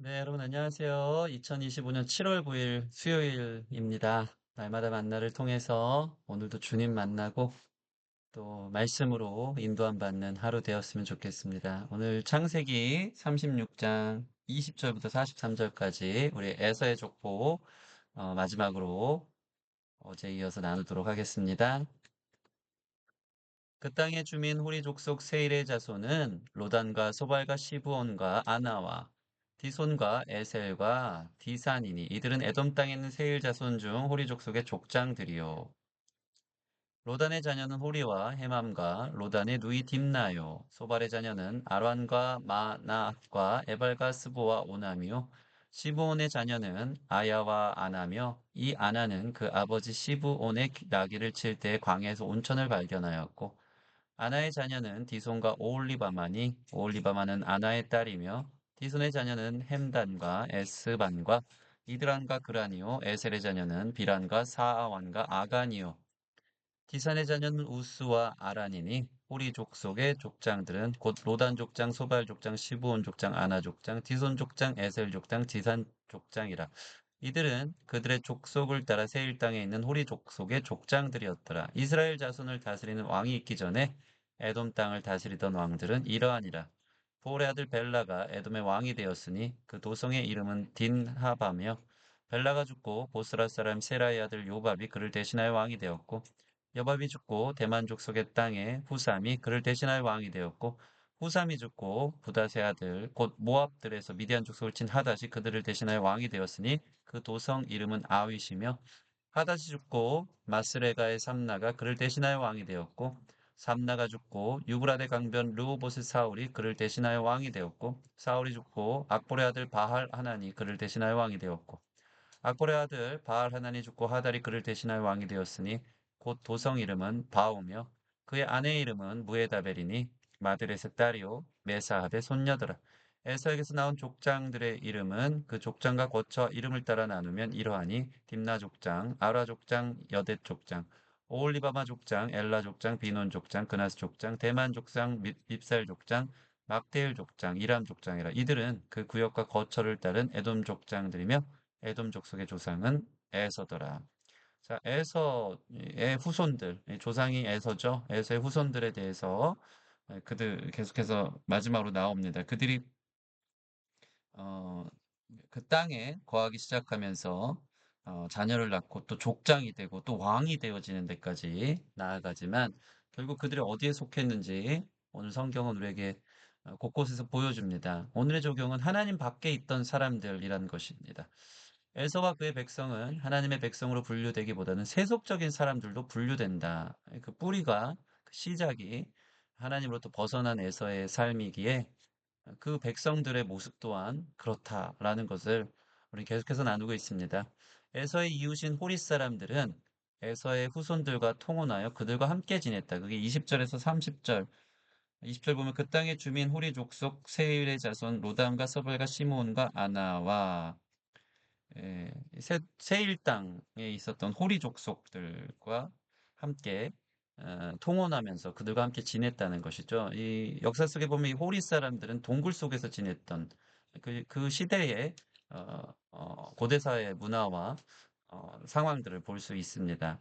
네, 여러분 안녕하세요. 2025년 7월 9일 수요일입니다. 날마다 만나를 통해서 오늘도 주님 만나고 또 말씀으로 인도함 받는 하루 되었으면 좋겠습니다. 오늘 창세기 36장 20절부터 43절까지 우리 에서의 족보 마지막으로 어제 이어서 나누도록 하겠습니다. 그 땅의 주민 호리 족속 세일의 자손은 로단과 소발과 시브온과 아나와 디손과 에셀과 디산이니 이들은 에돔 땅에 있는 세일 자손 중 호리 족속의 족장들이요. 로단의 자녀는 호리와 헤맘과 로단의 누이 딥나요. 소발의 자녀는 아란과 마나앗과 에발과 스보와 오남이요. 시브온의 자녀는 아야와 아나며 이 아나는 그 아버지 시브온의 나귀를 칠 때 광야에서 온천을 발견하였고 아나의 자녀는 디손과 오홀리바마니 오홀리바마는 아나의 딸이며 디손의 자녀는 햄단과 에스반과 이드란과 그라니오 에셀의 자녀는 비란과 사아완과 아가니요 디산의 자녀는 우스와 아란이니 호리 족속의 족장들은 곧 로단 족장, 소발 족장, 시브온 족장, 아나 족장, 디손 족장, 에셀 족장, 디산 족장이라. 이들은 그들의 족속을 따라 세일 땅에 있는 호리 족속의 족장들이었더라. 이스라엘 자손을 다스리는 왕이 있기 전에 에돔 땅을 다스리던 왕들은 이러하니라. 보올의 아들 벨라가 에돔의 왕이 되었으니 그 도성의 이름은 딘하바며 벨라가 죽고 보스라 사람 세라의 아들 요밥이 그를 대신하여 왕이 되었고 여밥이 죽고 대만 족속의 땅에 후삼이 그를 대신하여 왕이 되었고 후삼이 죽고 부다세 아들 곧 모압들에서 미디안 족속을 친 하닷이 그들을 대신하여 왕이 되었으니 그 도성 이름은 아윗이며 하닷이 죽고 마스레가의 삼나가 그를 대신하여 왕이 되었고 삼나가 죽고 유브라데 강변 르호보스 사울이 그를 대신하여 왕이 되었고 사울이 죽고 악보의 아들 바할 하나니 그를 대신하여 왕이 되었고 악보의 아들 바알 하나니 죽고 하달이 그를 대신하여 왕이 되었으니 곧 도성 이름은 바오며 그의 아내의 이름은 무에다벨이니 마드렛의 딸이요 메사합의 손녀더라. 에서에게서 나온 족장들의 이름은 그 족장과 거처 이름을 따라 나누면 이러하니 딥나 족장, 아라 족장, 여댓 족장, 오홀리바마 족장, 엘라 족장, 비논 족장, 그나스 족장, 대만 족장, 밉살 족장, 막대일 족장, 이람 족장이라. 이들은 그 구역과 거처를 따른 에돔 족장들이며 에돔 족속의 조상은 에서더라. 자, 에서의 후손들, 조상이 에서죠. 에서의 후손들에 대해서 그들 계속해서 마지막으로 나옵니다. 그들이 어, 그 땅에 거하기 시작하면서 자녀를 낳고 또 족장이 되고 또 왕이 되어지는 데까지 나아가지만 결국 그들이 어디에 속했는지 오늘 성경은 우리에게 곳곳에서 보여줍니다. 오늘의 적용은 하나님 밖에 있던 사람들이라는 것입니다. 에서와 그의 백성은 하나님의 백성으로 분류되기보다는 세속적인 사람들도 분류된다. 그 뿌리가 그 시작이 하나님으로부터 벗어난 에서의 삶이기에 그 백성들의 모습 또한 그렇다라는 것을 우리 계속해서 나누고 있습니다. 에서의 이웃인 호리 사람들은 에서의 후손들과 통혼하여 그들과 함께 지냈다. 그게 20절에서 30절. 20절 보면 그 땅의 주민 호리 족속 세일의 자손 로담과 서발과 시므온과 아나와 세일 땅에 있었던 호리 족속들과 함께 통혼하면서 그들과 함께 지냈다는 것이죠. 이 역사 속에 보면 이 호리 사람들은 동굴 속에서 지냈던 그 시대의 고대사의 문화와 상황들을 볼 수 있습니다.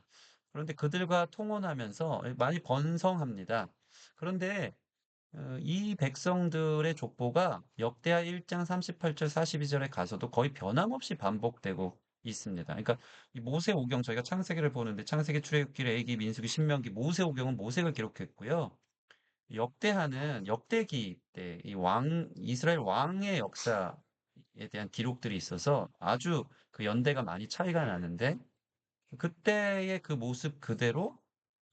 그런데 그들과 통혼하면서 많이 번성합니다. 그런데 이 백성들의 족보가 역대하 1장 38절 42절에 가서도 거의 변함없이 반복되고 있습니다. 그러니까 이 모세오경 저희가 창세기를 보는데 창세기, 출애굽기, 레위기, 민수기, 신명기, 모세오경은 모세가 기록했고요. 역대하는 역대기 때 이 이스라엘 왕의 역사에 대한 기록들이 있어서 아주 그 연대가 많이 차이가 나는데 그때의 그 모습 그대로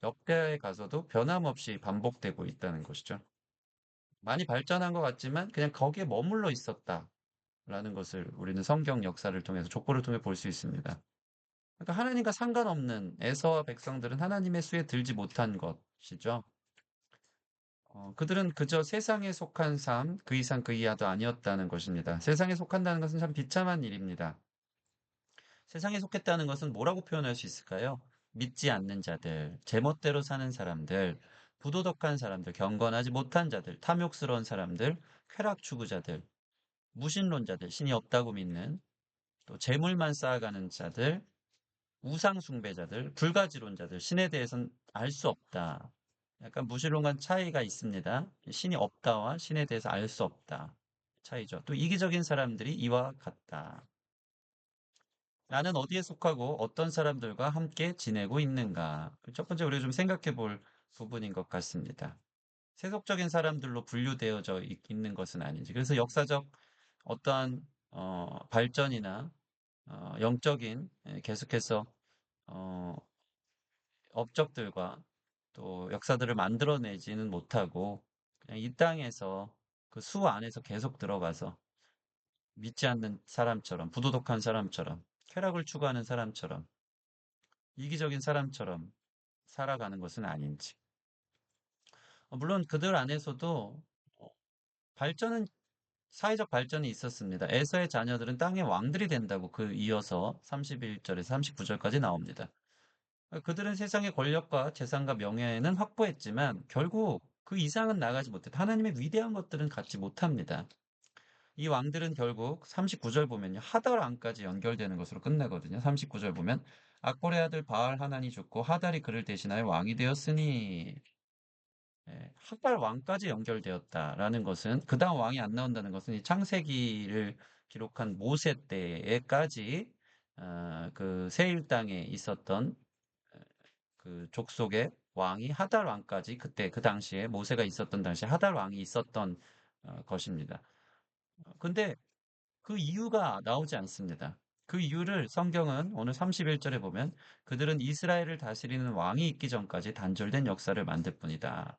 역대하에 가서도 변함없이 반복되고 있다는 것이죠. 많이 발전한 것 같지만 그냥 거기에 머물러 있었다라는 것을 우리는 성경 역사를 통해서 족보를 통해 볼 수 있습니다. 그러니까 하나님과 상관없는 에서와 백성들은 하나님의 수에 들지 못한 것이죠. 그들은 그저 세상에 속한 삶, 그 이상 그 이하도 아니었다는 것입니다. 세상에 속한다는 것은 참 비참한 일입니다. 세상에 속했다는 것은 뭐라고 표현할 수 있을까요? 믿지 않는 자들, 제멋대로 사는 사람들, 부도덕한 사람들, 경건하지 못한 자들, 탐욕스러운 사람들, 쾌락 추구자들, 무신론자들, 신이 없다고 믿는, 또 재물만 쌓아가는 자들, 우상 숭배자들, 불가지론자들, 신에 대해서는 알 수 없다. 약간 무신론과 차이가 있습니다. 신이 없다와 신에 대해서 알 수 없다. 차이죠. 또 이기적인 사람들이 이와 같다. 나는 어디에 속하고 어떤 사람들과 함께 지내고 있는가? 첫 번째 우리가 좀 생각해 볼 부분인 것 같습니다. 세속적인 사람들로 분류되어져 있는 것은 아닌지. 그래서 역사적 어떠한 발전이나 영적인 계속해서 어, 업적들과 또 역사들을 만들어내지는 못하고 그냥 이 땅에서 그 수 안에서 계속 들어가서 믿지 않는 사람처럼 부도덕한 사람처럼 쾌락을 추구하는 사람처럼 이기적인 사람처럼 살아가는 것은 아닌지. 물론 그들 안에서도 어, 발전은 사회적 발전이 있었습니다. 에서의 자녀들은 땅의 왕들이 된다고 그 이어서 31절에서 39절까지 나옵니다. 그들은 세상의 권력과 재산과 명예는 확보했지만 결국 그 이상은 나가지 못했다. 하나님의 위대한 것들은 갖지 못합니다. 이 왕들은 결국 39절 보면요. 하달 왕까지 연결되는 것으로 끝나거든요. 39절 보면 악보의 아들 바알 하난이 죽고 하달이 그를 대신하여 왕이 되었으니 하달 왕까지 연결되었다라는 것은 그 다음 왕이 안 나온다는 것은 이 창세기를 기록한 모세 때에까지 그 세일 땅에 있었던 그 족속의 왕이 하달 왕까지 그때 그 당시에 모세가 있었던 당시에 하달 왕이 있었던 것입니다. 근데 그 이유가 나오지 않습니다. 그 이유를 성경은 오늘 31절에 보면 그들은 이스라엘을 다스리는 왕이 있기 전까지 단절된 역사를 만들 뿐이다.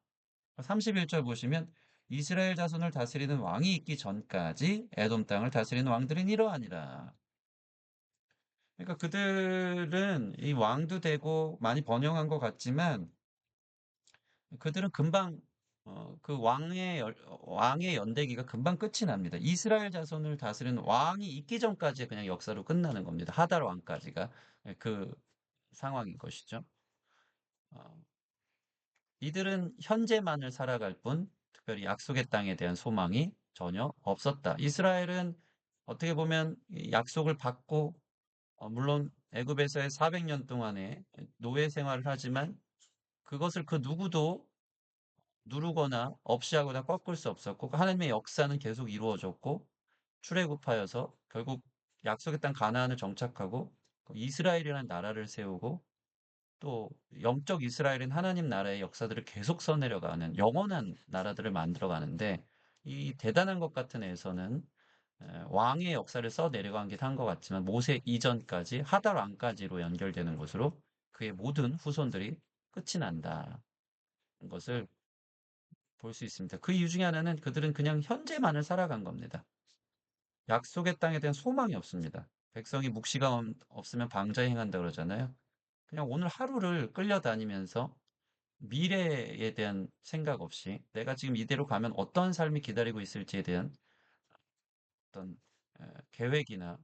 31절 보시면 이스라엘 자손을 다스리는 왕이 있기 전까지 에돔 땅을 다스리는 왕들은 이러하니라. 그러니까 그들은 이 왕도 되고 많이 번영한 것 같지만 그들은 금방 그 왕의 연대기가 금방 끝이 납니다. 이스라엘 자손을 다스리는 왕이 있기 전까지 그냥 역사로 끝나는 겁니다. 하달 왕까지가 그 상황인 것이죠. 어, 이들은 현재만을 살아갈 뿐 특별히 약속의 땅에 대한 소망이 전혀 없었다. 이스라엘은 어떻게 보면 이 약속을 받고 물론 애굽에서의 400년 동안의 노예 생활을 하지만 그것을 그 누구도 누르거나 없이 하거나 꺾을 수 없었고 하나님의 역사는 계속 이루어졌고 출애굽하여서 결국 약속의 땅 가나안을 정착하고 이스라엘이라는 나라를 세우고 또 영적 이스라엘은 하나님 나라의 역사들을 계속 써내려가는 영원한 나라들을 만들어가는데 이 대단한 것 같은 에서는 왕의 역사를 써내려간 게 한 것 같지만 모세 이전까지 하달 왕까지로 연결되는 것으로 그의 모든 후손들이 끝이 난다는 것을 볼 수 있습니다. 그 이유 중에 하나는 그들은 그냥 현재만을 살아간 겁니다. 약속의 땅에 대한 소망이 없습니다. 백성이 묵시가 없으면 방자에 행한다 그러잖아요. 그냥 오늘 하루를 끌려다니면서 미래에 대한 생각 없이 내가 지금 이대로 가면 어떤 삶이 기다리고 있을지에 대한 어떤 계획이나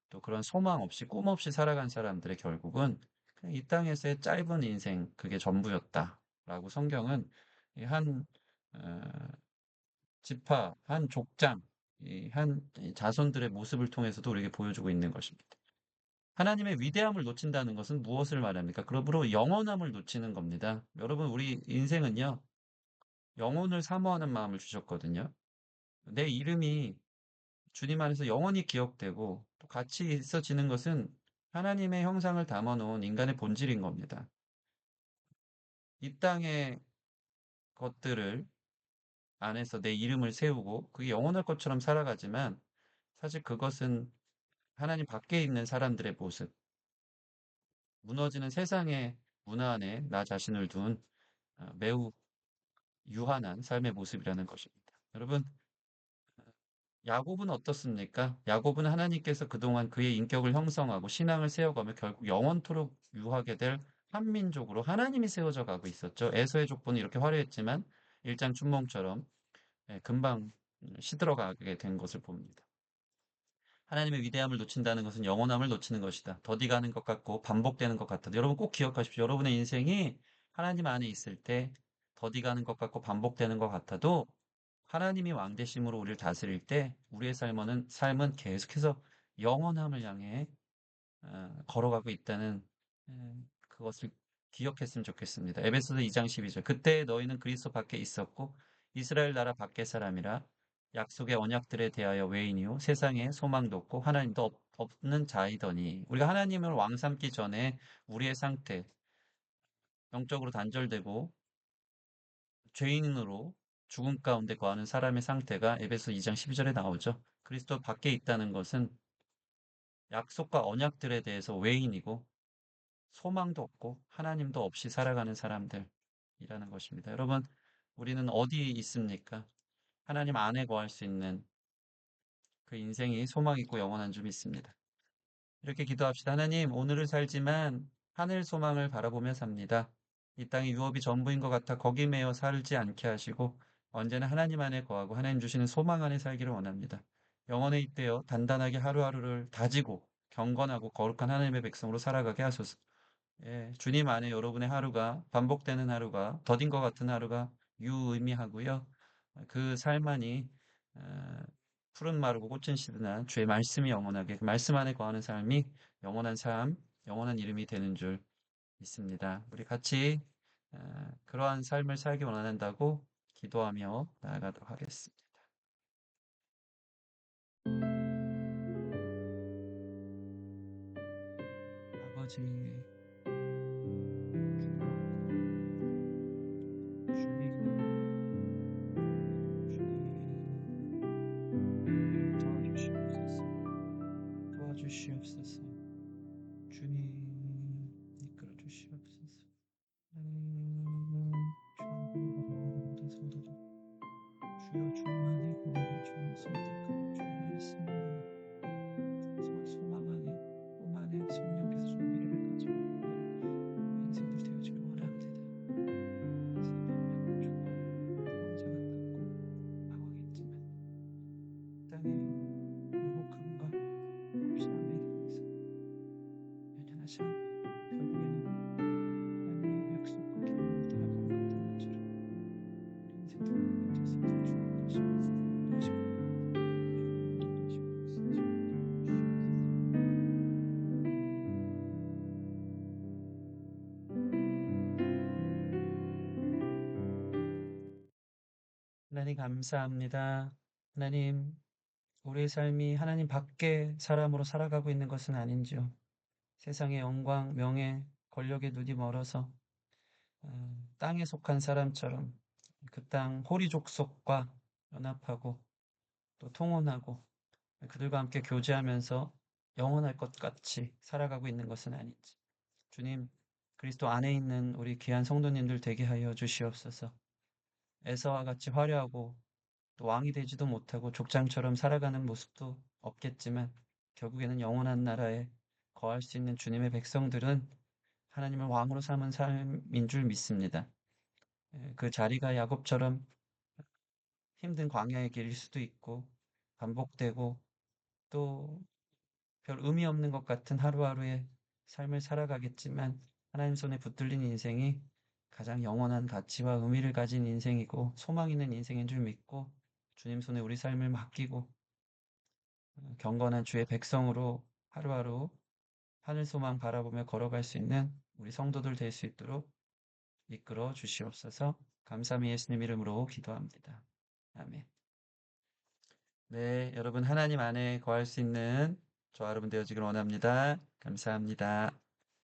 또 그런 소망 없이 꿈 없이 살아간 사람들의 결국은 그냥 이 땅에서의 짧은 인생 그게 전부였다라고 성경은 이한 지파, 한 족장, 한 자손들의 모습을 통해서도 우리에게 보여주고 있는 것입니다. 하나님의 위대함을 놓친다는 것은 무엇을 말합니까? 그러므로 영원함을 놓치는 겁니다. 여러분, 우리 인생은요, 영혼을 사모하는 마음을 주셨거든요. 내 이름이 주님 안에서 영원히 기억되고 또 같이 있어지는 것은 하나님의 형상을 담아놓은 인간의 본질인 겁니다. 이 땅의 것들을 안에서 내 이름을 세우고 그게 영원할 것처럼 살아가지만 사실 그것은 하나님 밖에 있는 사람들의 모습, 무너지는 세상의 문화 안에 나 자신을 둔 매우 유한한 삶의 모습이라는 것입니다. 여러분, 야곱은 어떻습니까? 야곱은 하나님께서 그동안 그의 인격을 형성하고 신앙을 세워가며 결국 영원토록 유하게 될 한민족으로 하나님이 세워져 가고 있었죠. 에서의 족보는 이렇게 화려했지만 일장 춘몽처럼 금방 시들어가게 된 것을 봅니다. 하나님의 위대함을 놓친다는 것은 영원함을 놓치는 것이다. 더디가는 것 같고 반복되는 것 같다. 여러분 꼭 기억하십시오. 여러분의 인생이 하나님 안에 있을 때 더디가는 것 같고 반복되는 것 같아도 하나님이 왕 되심으로 우리를 다스릴 때 우리의 삶은 계속해서 영원함을 향해 걸어가고 있다는 그것을 기억했으면 좋겠습니다. 에베소서 2장 12절. 그때 너희는 그리스도 밖에 있었고 이스라엘 나라 밖의 사람이라 약속의 언약들에 대하여 외인이요 세상에 소망도 없고 하나님도 없는 자이더니 우리가 하나님을 왕 삼기 전에 우리의 상태 영적으로 단절되고 죄인으로 죽음 가운데 거하는 사람의 상태가 에베소 2장 12절에 나오죠. 그리스도 밖에 있다는 것은 약속과 언약들에 대해서 외인이고 소망도 없고 하나님도 없이 살아가는 사람들이라는 것입니다. 여러분, 우리는 어디에 있습니까? 하나님 안에 거할 수 있는 그 인생이 소망 있고 영원한 줄 믿습니다. 이렇게 기도합시다. 하나님, 오늘을 살지만 하늘 소망을 바라보며 삽니다. 이 땅이 유업이 전부인 것 같아 거기 매여 살지 않게 하시고 언제나 하나님 안에 거하고 하나님 주시는 소망 안에 살기를 원합니다. 영혼에 입되어 단단하게 하루하루를 다지고 경건하고 거룩한 하나님의 백성으로 살아가게 하소서. 예, 주님 안에 여러분의 하루가 반복되는 하루가 더딘 것 같은 하루가 유의미하고요. 그 삶만이 어, 푸른 마르고 꽃은 시드나 주의 말씀이 영원하게 그 말씀 안에 거하는 삶이 영원한 삶, 영원한 이름이 되는 줄 믿습니다. 우리 같이 그러한 삶을 살기 원한다고 기도하며 나아가도록 하겠습니다. 아버지, 주님, 도와주시옵소서. 주님, 이끌어 주시옵소서. 주여 주만의 구원을 주옵소서. 주의 말씀을 소망 안에 꿈 안에 성령께서 준비를 가지고 인생들 되어주길 원합니다. 생명력을 주어 구원자 같았고 방황했지만 땅의 유복함과 욕심함에 대해서 연연하지 않고 결국에는 하나님의 약속과 계명을 따라가는 것처럼 우리 인생들을 만들 수 있도록 주님께서 하나님 감사합니다. 하나님, 우리의 삶이 하나님 밖에 사람으로 살아가고 있는 것은 아닌지요. 세상의 영광, 명예, 권력에 눈이 멀어서 땅에 속한 사람처럼 그 땅 호리 족속과 연합하고 또 통혼하고 그들과 함께 교제하면서 영원할 것 같이 살아가고 있는 것은 아닌지. 주님, 그리스도 안에 있는 우리 귀한 성도님들 되게 하여 주시옵소서. 에서와 같이 화려하고 또 왕이 되지도 못하고 족장처럼 살아가는 모습도 없겠지만 결국에는 영원한 나라에 거할 수 있는 주님의 백성들은 하나님을 왕으로 삼은 삶인 줄 믿습니다. 그 자리가 야곱처럼 힘든 광야의 길일 수도 있고 반복되고 또 별 의미 없는 것 같은 하루하루의 삶을 살아가겠지만 하나님 손에 붙들린 인생이 가장 영원한 가치와 의미를 가진 인생이고 소망 있는 인생인 줄 믿고 주님 손에 우리 삶을 맡기고 경건한 주의 백성으로 하루하루 하늘 소망 바라보며 걸어갈 수 있는 우리 성도들 될 수 있도록 이끌어 주시옵소서. 감사함이 예수님 이름으로 기도합니다. 아멘. 네, 여러분 하나님 안에 거할 수 있는 저와 여러분 되어지길 원합니다. 감사합니다.